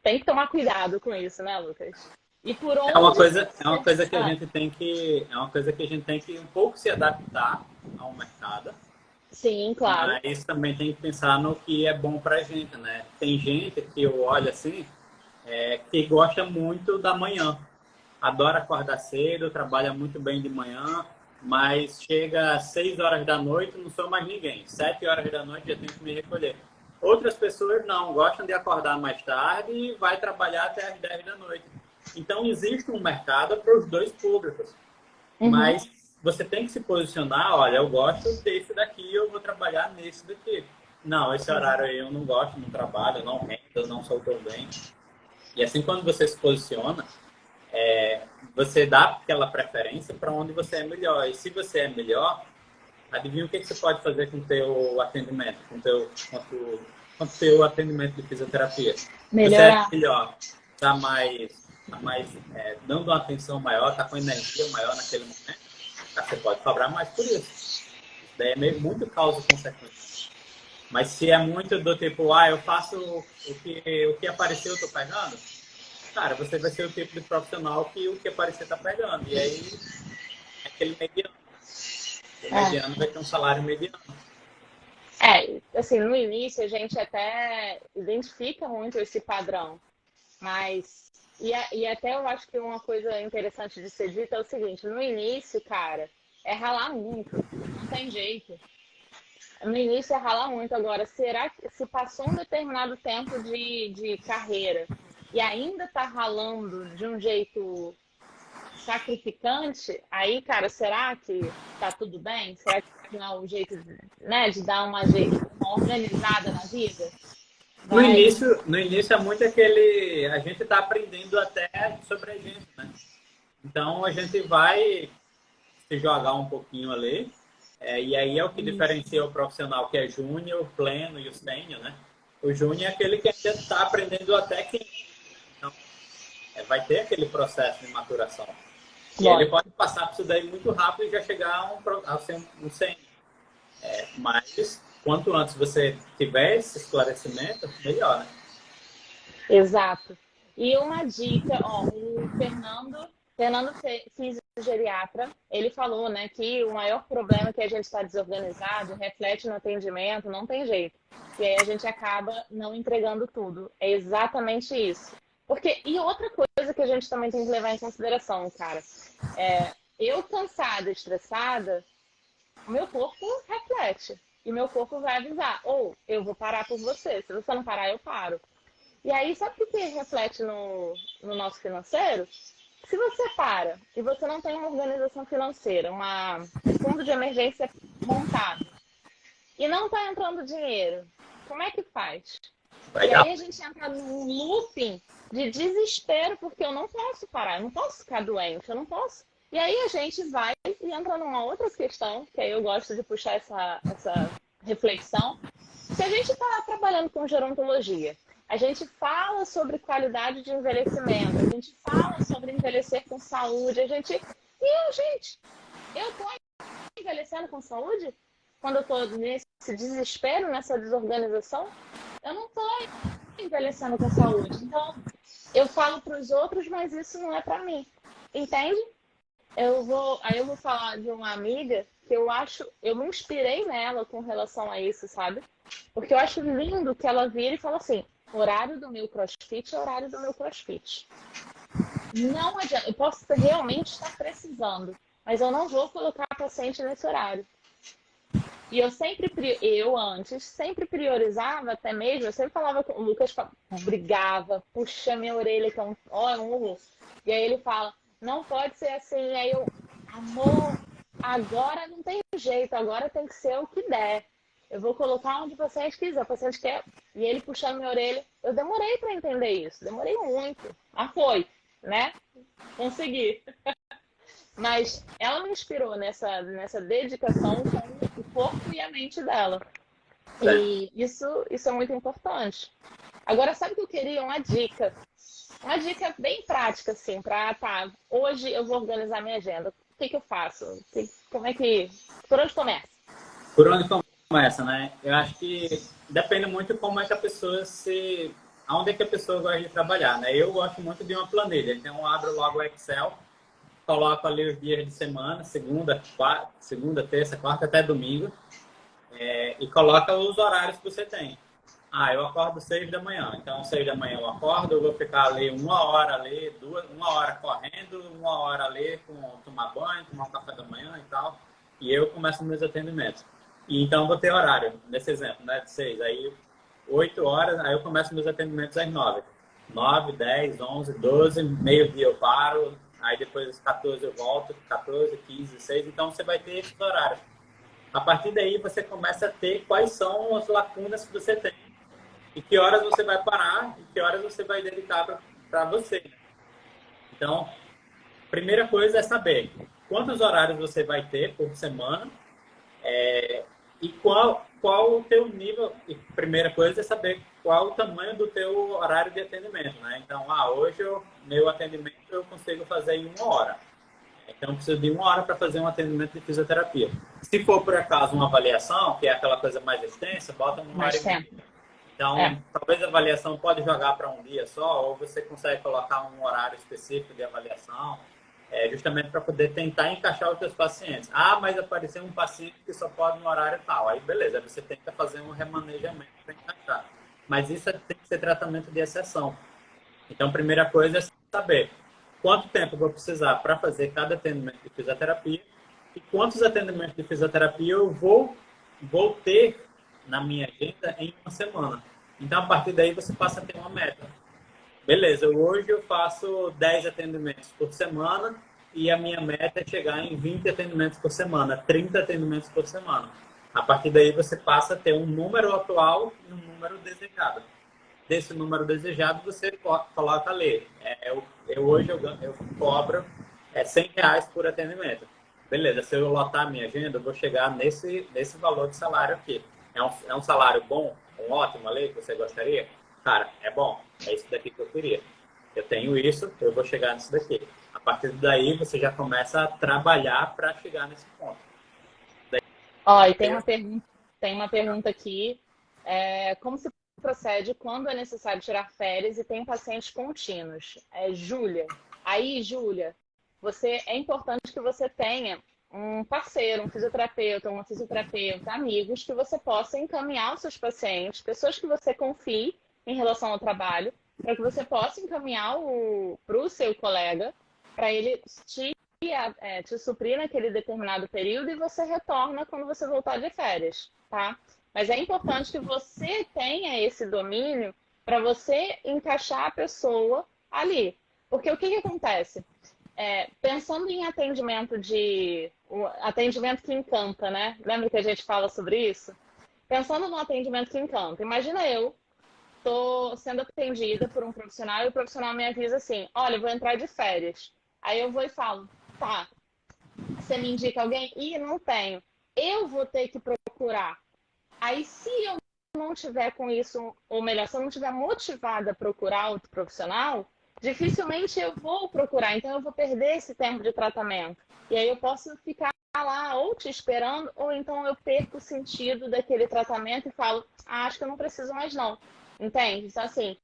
[SPEAKER 3] tem que tomar cuidado com isso, né, Lucas? E por onde
[SPEAKER 2] É uma
[SPEAKER 3] você...
[SPEAKER 2] coisa que a gente tem que, é uma coisa que a gente tem que um pouco se adaptar ao mercado,
[SPEAKER 3] Sim, claro.
[SPEAKER 2] mas também tem que pensar no que é bom pra gente, né? Tem gente que eu olho assim, que gosta muito da manhã, adora acordar cedo, trabalha muito bem de manhã, mas chega às 6 horas da noite, não sou mais ninguém. 7 horas da noite já tenho que me recolher. Outras pessoas não, gostam de acordar mais tarde e vai trabalhar até às 10 da noite. Então, existe um mercado para os dois públicos.
[SPEAKER 3] Uhum.
[SPEAKER 2] Mas você tem que se posicionar, olha, eu gosto desse daqui, eu vou trabalhar nesse daqui. Não, esse horário aí eu não gosto, não trabalho, não rendo, não sou tão bem. E assim, quando você se posiciona, você dá aquela preferência para onde você é melhor. E se você é melhor, adivinha o que você pode fazer com o teu atendimento, com o teu atendimento de fisioterapia. Você é
[SPEAKER 3] Melhorar.
[SPEAKER 2] melhor, dando uma atenção maior, está com energia maior naquele momento, você pode cobrar mais por isso. Isso daí é muito causa e consequência. Mas se é muito do tipo, eu faço o que apareceu, eu estou pegando, cara, você vai ser o tipo de profissional que o que aparecer está pegando. E aí, é aquele mediano. O mediano vai ter um salário mediano.
[SPEAKER 3] Assim, no início a gente até identifica muito esse padrão, mas e até eu acho que uma coisa interessante de ser dita é o seguinte, no início, cara, é ralar muito, não tem jeito. No início é ralar muito. Agora, será que se passou um determinado tempo de carreira e ainda tá ralando de um jeito sacrificante, aí, cara, será que tá tudo bem? Será que não é o jeito, né, de dar uma organizada na vida? Vai.
[SPEAKER 2] No início é muito aquele. A gente está aprendendo até sobre a gente, né? Então a gente vai se jogar um pouquinho ali. E aí é o que diferencia o profissional que é júnior, o pleno e o sênior, né? O júnior é aquele que ainda está aprendendo até que. Então, vai ter aquele processo de maturação. E aí ele
[SPEAKER 3] Lógico.
[SPEAKER 2] pode passar por isso daí muito rápido e já chegar a ser um sênior. Mas quanto antes você tiver esse esclarecimento, melhor, né?
[SPEAKER 3] Exato. E uma dica, ó, Fernando fisiogeriatra, ele falou, né, que o maior problema é que a gente está desorganizado, reflete no atendimento, não tem jeito. E aí a gente acaba não entregando tudo. É exatamente isso. Porque, e outra coisa que a gente também tem que levar em consideração, cara, eu cansada, estressada, o meu corpo reflete. E meu corpo vai avisar, ou eu vou parar por você, se você não parar, eu paro. E aí, sabe o que reflete no nosso financeiro? Se você para e você não tem uma organização financeira, um fundo de emergência montado, e não está entrando dinheiro, como é que faz?
[SPEAKER 2] Vai
[SPEAKER 3] E
[SPEAKER 2] dar.
[SPEAKER 3] aí a gente entra num looping de desespero, porque eu não posso parar, eu não posso ficar doente, eu não posso. E aí a gente vai e entra numa outra questão, que aí eu gosto de puxar essa reflexão. Se a gente está trabalhando com gerontologia, a gente fala sobre qualidade de envelhecimento, a gente fala sobre envelhecer com saúde, eu estou envelhecendo com saúde? Quando eu estou nesse desespero, nessa desorganização, eu não estou envelhecendo com saúde. Então, eu falo para os outros, mas isso não é para mim. Entende? Aí eu vou falar de uma amiga que eu me inspirei nela com relação a isso, sabe? Porque eu acho lindo que ela vira e fala assim, horário do meu crossfit é horário do meu crossfit. Não adianta, eu posso realmente estar precisando, mas eu não vou colocar a paciente nesse horário. E eu antes, sempre priorizava até mesmo, eu sempre falava com o Lucas, brigava, puxa minha orelha, que é um horror. E aí ele fala, não pode ser assim. Aí eu, amor, agora não tem jeito, agora tem que ser o que der. eu vou colocar onde o paciente quiser, o paciente quer, e ele puxando minha orelha. Eu demorei para entender isso, demorei muito. Mas foi, né? Consegui. Mas ela me inspirou nessa dedicação com o corpo e a mente dela.
[SPEAKER 2] Certo.
[SPEAKER 3] E isso é muito importante. Agora, sabe o que eu queria? Uma dica. Uma dica bem prática, assim, para, tá, hoje eu vou organizar minha agenda. O que eu faço? Como é que... Por onde começa?
[SPEAKER 2] Por onde começa, né? Eu acho que depende muito como é que a pessoa se... Aonde é que a pessoa gosta de trabalhar, né? Eu gosto muito de uma planilha. Então, eu abro logo o Excel, coloco ali os dias de semana, segunda, terça, quarta, até domingo, e coloca os horários que você tem. Ah, eu acordo 6 da manhã. Então, 6 da manhã eu acordo, eu vou ficar ali 1 hora ali, 1 hora correndo, 1 hora ali com tomar banho, tomar um café da manhã e tal. E eu começo meus atendimentos. E então, vou ter horário, nesse exemplo, né, de 6. Aí, 8 horas, aí eu começo meus atendimentos às 9. 9, 10, 11, 12, meio-dia eu paro, aí depois às 14 eu volto, 14, 15, 16. Então, você vai ter esses horários. A partir daí, você começa a ter quais são as lacunas que você tem e que horas você vai parar e que horas você vai dedicar para você. Então, primeira coisa é saber quantos horários você vai ter por semana, e qual o teu nível. E primeira coisa é saber qual o tamanho do teu horário de atendimento, né? Então, hoje meu atendimento eu consigo fazer em 1 hora. Então, eu preciso de 1 hora para fazer um atendimento de fisioterapia. Se for, por acaso, uma avaliação, que é aquela coisa mais extensa, bota 1 hora
[SPEAKER 3] Mais
[SPEAKER 2] e meia.
[SPEAKER 3] tempo. É.
[SPEAKER 2] Então, talvez a avaliação pode jogar para um dia só, ou você consegue colocar um horário específico de avaliação, justamente para poder tentar encaixar os seus pacientes. Ah, mas apareceu um paciente que só pode no horário tal. Aí, beleza, você tenta fazer um remanejamento para encaixar. Mas isso tem que ser tratamento de exceção. Então, a primeira coisa é saber quanto tempo eu vou precisar para fazer cada atendimento de fisioterapia e quantos atendimentos de fisioterapia eu vou ter na minha agenda em uma semana. Então, a partir daí, você passa a ter uma meta. Beleza, hoje eu faço 10 atendimentos por semana e a minha meta é chegar em 20 atendimentos por semana, 30 atendimentos por semana. A partir daí, você passa a ter um número atual e um número desejado. Desse número desejado, você coloca ali. Hoje eu cobro R$ 100 por atendimento. Beleza, se eu lotar a minha agenda, eu vou chegar nesse valor de salário aqui. É um salário bom, um ótimo ali que você gostaria? Cara, é bom. É isso daqui que eu queria. Eu tenho isso, eu vou chegar nisso daqui. A partir daí, você já começa a trabalhar para chegar nesse ponto.
[SPEAKER 3] Ó, e tem uma pergunta aqui. Como se procede quando é necessário tirar férias e tem pacientes contínuos? Júlia. Aí, Júlia, é importante que você tenha um parceiro, um fisioterapeuta, uma fisioterapeuta, amigos, que você possa encaminhar os seus pacientes, pessoas que você confie em relação ao trabalho, para que você possa encaminhar para o seu colega, para ele te suprir naquele determinado período e você retorna quando você voltar de férias, tá? Mas é importante que você tenha esse domínio para você encaixar a pessoa ali. Porque o que acontece? Pensando em atendimento atendimento que encanta, né? Lembra que a gente fala sobre isso? Pensando no atendimento que encanta. Imagina eu estou sendo atendida por um profissional e o profissional me avisa assim, olha, eu vou entrar de férias. Aí eu vou e falo, tá, você me indica alguém? Ih, não tenho. Eu vou ter que procurar. Aí, se eu não tiver com isso, ou melhor, se eu não tiver motivada a procurar outro profissional, dificilmente eu vou procurar. Então, eu vou perder esse tempo de tratamento. E aí eu posso ficar lá ou te esperando, ou então eu perco o sentido daquele tratamento e falo, acho que eu não preciso mais não. Entende? Então, assim,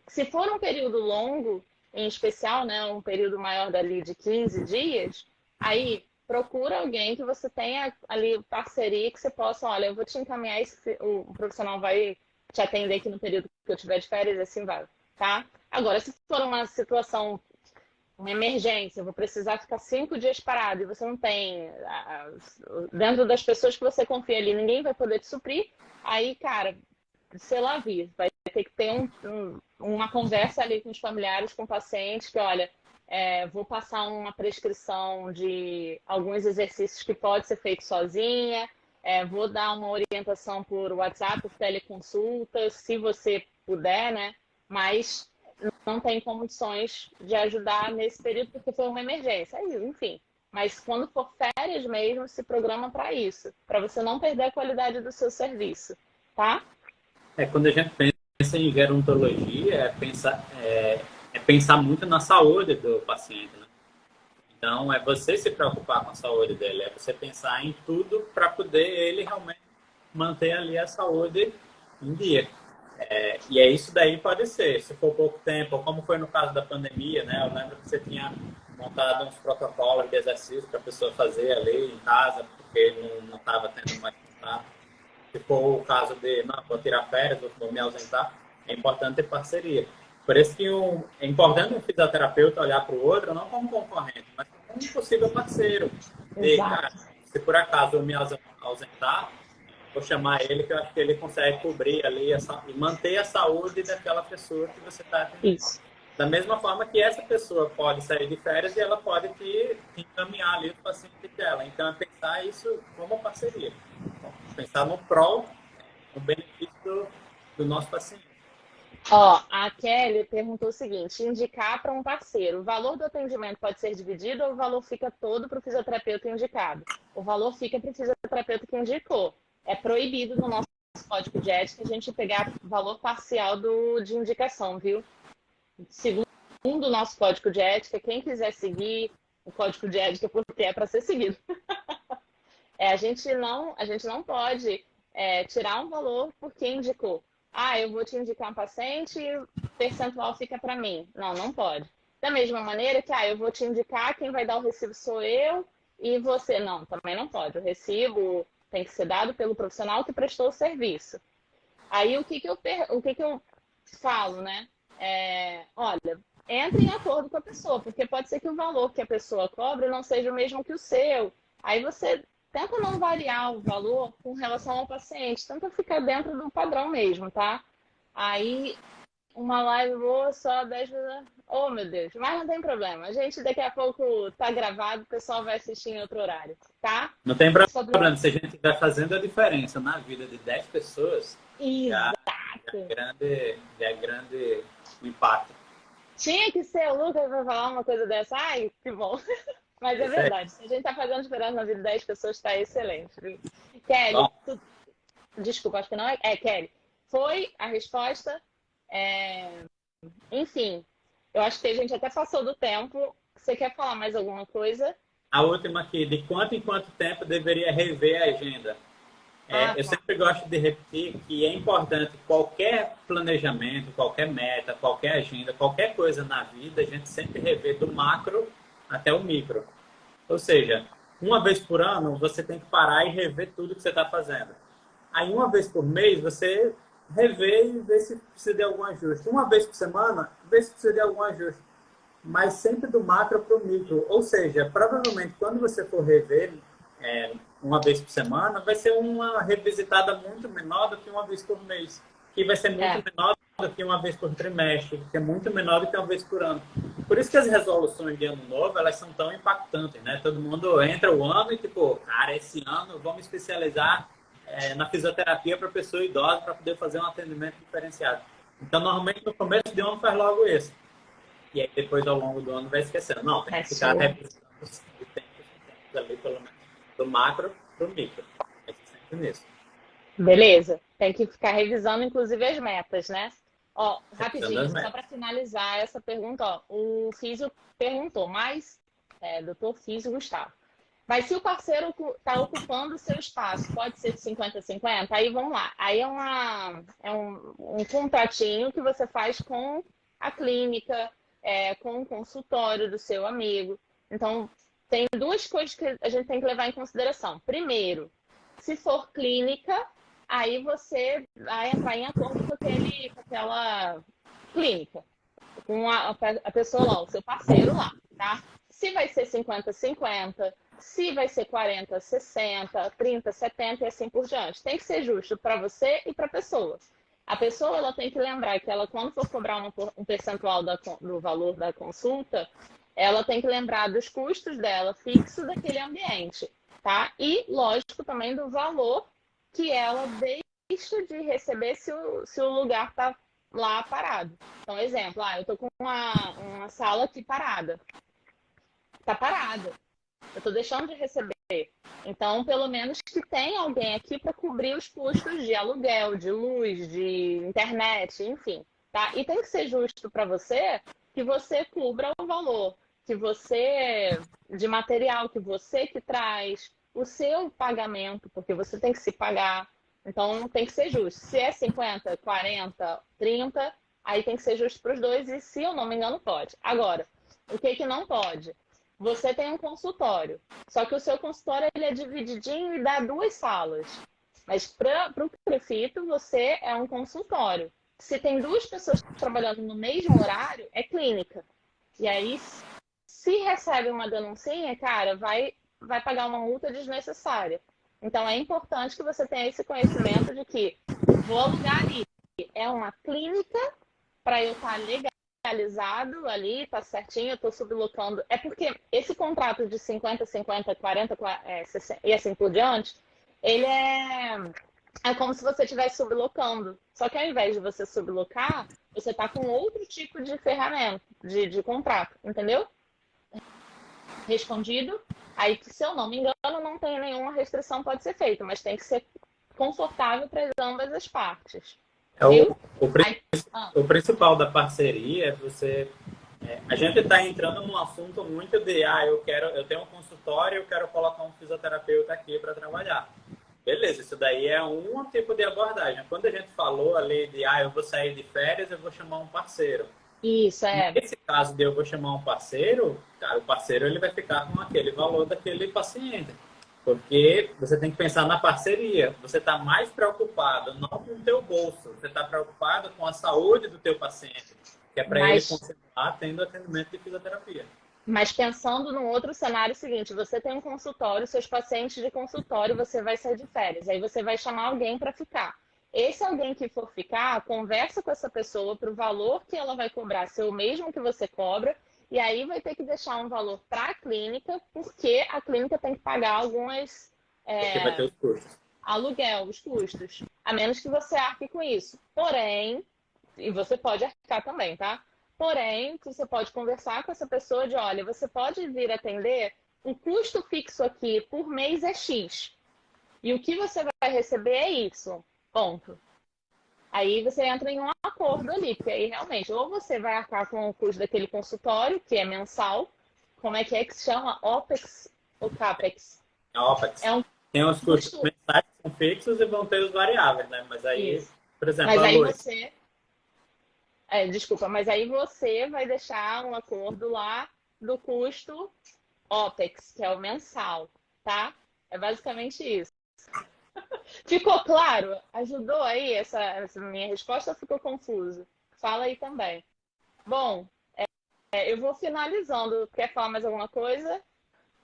[SPEAKER 3] se for um período longo, em especial, né, um período maior dali de 15 dias, aí procura alguém que você tenha ali parceria, que você possa, olha, eu vou te encaminhar, o profissional vai te atender aqui no período que eu tiver de férias, assim vai, tá? Agora, se for uma situação, uma emergência, eu vou precisar ficar 5 dias parado e você não tem, dentro das pessoas que você confia ali, ninguém vai poder te suprir, aí, cara, sei lá, vai ter que ter uma conversa ali com os familiares, com o paciente, que olha, vou passar uma prescrição de alguns exercícios que pode ser feito sozinha, Vou dar uma orientação por WhatsApp, por teleconsulta, se você puder, né? Mas não tem condições de ajudar nesse período porque foi uma emergência. Enfim. Mas quando for férias mesmo, se programa para isso, para você não perder a qualidade do seu serviço, tá?
[SPEAKER 2] Quando a gente pensa em gerontologia, é pensar muito na saúde do paciente, né? Então, é você se preocupar com a saúde dele, é você pensar em tudo para poder ele realmente manter ali a saúde em dia. E é isso daí pode ser, se for pouco tempo, como foi no caso da pandemia, né? Eu lembro que você tinha montado uns protocolos de exercício para a pessoa fazer ali em casa, porque não estava tendo mais contato. Se for o caso de, não, vou tirar férias, vou me ausentar, é importante ter parceria. Por isso que é importante um fisioterapeuta olhar para o outro, não como concorrente, mas como um possível parceiro. E, cara, se por acaso eu me ausentar, vou chamar ele, que eu acho que ele consegue cobrir ali e manter a saúde daquela pessoa que você está atendendo.
[SPEAKER 3] Isso.
[SPEAKER 2] Da mesma forma que essa pessoa pode sair de férias e ela pode te encaminhar ali o paciente dela. Então, é pensar isso como parceria. Pensar no prol, no benefício do nosso paciente.
[SPEAKER 3] A Kelly perguntou o seguinte: indicar para um parceiro, o valor do atendimento pode ser dividido ou o valor fica todo para o fisioterapeuta indicado? O valor fica para o fisioterapeuta que indicou. É proibido no nosso código de ética a gente pegar valor parcial de indicação, viu? Segundo o nosso código de ética, quem quiser seguir o código de ética, porque é para ser seguido. A gente não pode tirar um valor por quem indicou. Eu vou te indicar um paciente e o percentual fica para mim. Não pode. Da mesma maneira que eu vou te indicar, quem vai dar o recibo sou eu e você. Não, também não pode. O recibo tem que ser dado pelo profissional que prestou o serviço. Aí o que eu falo, né? Olha, entre em acordo com a pessoa, porque pode ser que o valor que a pessoa cobra não seja o mesmo que o seu. Aí você tenta não variar o valor com relação ao paciente, tenta ficar dentro do padrão mesmo, tá? Aí, uma live boa, só 10 minutos. Oh, meu Deus, mas não tem problema. A gente daqui a pouco tá gravado, o pessoal vai assistir em outro horário, tá?
[SPEAKER 2] Não tem problema. Se a gente estiver fazendo a diferença na vida de 10 pessoas, já é grande o impacto.
[SPEAKER 3] Tinha que ser o Lucas para falar uma coisa dessa. Ai, que bom. Mas é verdade. Se a gente tá fazendo diferença na vida de 10 pessoas, tá excelente. Kelly, desculpa, acho que não é. Kelly. Foi a resposta. Enfim, eu acho que a gente até passou do tempo. Você quer falar mais alguma coisa?
[SPEAKER 2] A última aqui, de quanto em quanto tempo deveria rever a agenda? Eu sempre gosto de repetir que é importante qualquer planejamento, qualquer meta, qualquer agenda, qualquer coisa na vida, a gente sempre rever do macro até o micro. Ou seja, uma vez por ano, você tem que parar e rever tudo que você está fazendo. Aí, uma vez por mês, você rever e ver se precisa de algum ajuste. Uma vez por semana, ver se precisa de algum ajuste. Mas sempre do macro para o micro. Ou seja, provavelmente, quando você for rever uma vez por semana, vai ser uma revisitada muito menor do que uma vez por mês. Que vai ser muito menor do que uma vez por trimestre, que é muito menor do que uma vez por ano. Por isso que as resoluções de ano novo, elas são tão impactantes, né? Todo mundo entra o ano e tipo, cara, esse ano eu vou me especializar na fisioterapia para pessoa idosa para poder fazer um atendimento diferenciado. Então, normalmente, no começo de ano faz logo isso. E aí, depois, ao longo do ano, vai esquecendo. Não, tem que ficar revisando os tempos ali, pelo menos, do macro para o micro. É sempre nisso.
[SPEAKER 3] Beleza. Tem que ficar revisando, inclusive, as metas, né? Rapidinho, só para finalizar essa pergunta, o Físio perguntou, doutor Físio Gustavo, mas se o parceiro está ocupando o seu espaço, pode ser de 50-50? Aí vamos lá. Aí é um contratinho que você faz com a clínica, com o consultório do seu amigo. Então, tem duas coisas que a gente tem que levar em consideração. Primeiro, se for clínica, aí você vai entrar em acordo com aquela clínica, com a pessoa lá, o seu parceiro lá, tá? Se vai ser 50-50, se vai ser 40-60, 30-70 e assim por diante. Tem que ser justo para você e para a pessoa. A pessoa ela tem que lembrar que ela, quando for cobrar um percentual do valor da consulta, ela tem que lembrar dos custos dela fixo daquele ambiente. tá? E, lógico, também do valor que ela deixa de receber se o lugar está lá parado. Então, exemplo, eu tô com uma sala aqui parada. Tá parada. Eu tô deixando de receber. Então, pelo menos que tenha alguém aqui para cobrir os custos de aluguel, de luz, de internet, enfim, tá? E tem que ser justo para você que você cubra o valor, que você de material que você que traz, o seu pagamento, porque você tem que se pagar. Então, tem que ser justo. Se é 50, 40, 30, aí tem que ser justo para os dois e, se eu não me engano, pode. Agora, o que não pode? Você tem um consultório, só que o seu consultório ele é divididinho e dá 2 salas. Mas para o prefeito, você é um consultório. Se tem 2 pessoas trabalhando no mesmo horário, é clínica. E aí, se recebe uma denuncinha, cara, vai pagar uma multa desnecessária. Então, é importante que você tenha esse conhecimento de que vou alugar ali. É uma clínica para eu estar legalizado ali, tá certinho, eu estou sublocando. É porque esse contrato de 50, 50, 40, 60, e assim por diante, ele é como se você estivesse sublocando. Só que ao invés de você sublocar, você está com outro tipo de ferramenta, de contrato, entendeu? Respondido. Aí, se eu não me engano, não tem nenhuma restrição pode ser feita, mas tem que ser confortável para ambas as partes.
[SPEAKER 2] O,
[SPEAKER 3] Aí,
[SPEAKER 2] o principal da parceria é você. A gente está entrando num assunto muito de eu tenho um consultório, eu quero colocar um fisioterapeuta aqui para trabalhar. Beleza, isso daí é um tipo de abordagem. Quando a gente falou ali de eu vou sair de férias, eu vou chamar um parceiro.
[SPEAKER 3] Isso,
[SPEAKER 2] Nesse caso de eu vou chamar um parceiro, cara, o parceiro ele vai ficar com aquele valor daquele paciente. Porque você tem que pensar na parceria. Você está mais preocupado não com o teu bolso, você está preocupado com a saúde do teu paciente, que é para ele continuar tendo atendimento de fisioterapia.
[SPEAKER 3] Mas pensando num outro cenário seguinte, você tem um consultório, seus pacientes de consultório, você vai sair de férias, aí você vai chamar alguém para ficar. Esse alguém que for ficar, conversa com essa pessoa para o valor que ela vai cobrar ser o mesmo que você cobra, e aí vai ter que deixar um valor para a clínica, porque a clínica tem que pagar algumas...
[SPEAKER 2] Porque vai ter os custos.
[SPEAKER 3] Aluguel, os custos. A menos que você arque com isso. Porém, e você pode arcar também, tá? Porém, você pode conversar com essa pessoa de, olha, você pode vir atender, o custo fixo aqui por mês é X. E o que você vai receber é Y. Ponto. Aí você entra em um acordo ali, porque aí realmente, ou você vai arcar com o custo daquele consultório, que é mensal, como é que se chama? OPEX ou CAPEX?
[SPEAKER 2] É OPEX. Tem os custos mensais que são fixos e vão ter os variáveis, né? Mas aí,
[SPEAKER 3] Isso.
[SPEAKER 2] por exemplo,
[SPEAKER 3] mas aí você... desculpa, mas aí você vai deixar um acordo lá do custo OPEX, que é o mensal, tá? É basicamente isso. Ficou claro? Ajudou aí essa minha resposta ou ficou confuso? Fala aí também. Bom, eu vou finalizando. Quer falar mais alguma coisa?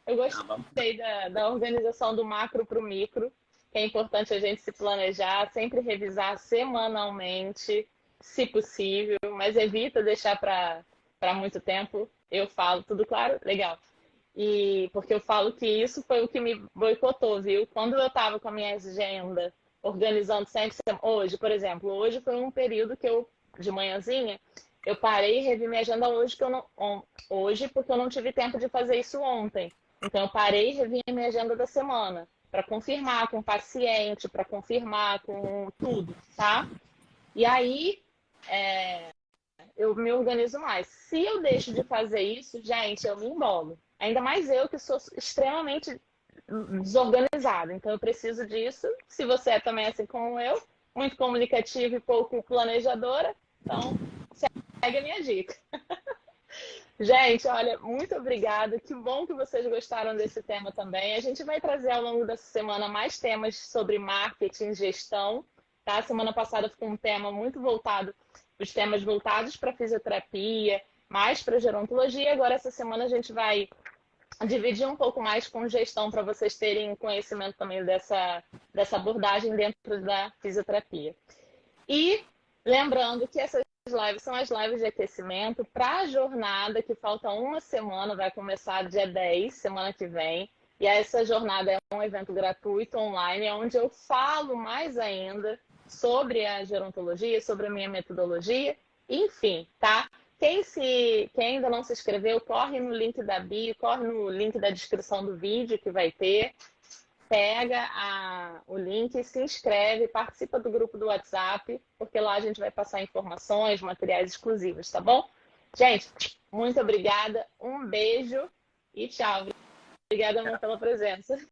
[SPEAKER 3] Eu gostei da organização do macro para o micro, que é importante a gente se planejar, sempre revisar semanalmente, se possível, mas evita deixar para muito tempo. Eu falo, tudo claro? Legal. Porque eu falo que isso foi o que me boicotou, viu? Quando eu estava com a minha agenda organizando sempre, hoje, por exemplo, hoje foi um período que eu, de manhãzinha, eu parei e revi minha agenda hoje porque eu não tive tempo de fazer isso ontem. Então, eu parei e revi a minha agenda da semana, para confirmar com o paciente, para confirmar com tudo, tá? E aí, eu me organizo mais. Se eu deixo de fazer isso, gente, eu me embolo. Ainda mais eu, que sou extremamente desorganizada. Então, eu preciso disso. Se você é também assim como eu, muito comunicativa e pouco planejadora, então, segue a minha dica. Gente, olha, muito obrigada. Que bom que vocês gostaram desse tema também. A gente vai trazer ao longo dessa semana mais temas sobre marketing, gestão. Tá? Semana passada ficou um tema muito voltado, os temas voltados para fisioterapia, mais para gerontologia. Agora, essa semana, a gente vai dividir um pouco mais com gestão para vocês terem conhecimento também dessa abordagem dentro da fisioterapia. E lembrando que essas lives são as lives de aquecimento para a jornada, que falta uma semana, vai começar dia 10, semana que vem. E essa jornada é um evento gratuito online, onde eu falo mais ainda sobre a gerontologia, sobre a minha metodologia, enfim, tá? Quem ainda não se inscreveu, corre no link da bio, corre no link da descrição do vídeo que vai ter, pega o link, se inscreve, participa do grupo do WhatsApp, porque lá a gente vai passar informações, materiais exclusivos, tá bom? Gente, muito obrigada, um beijo e tchau. Obrigada, amor, pela presença.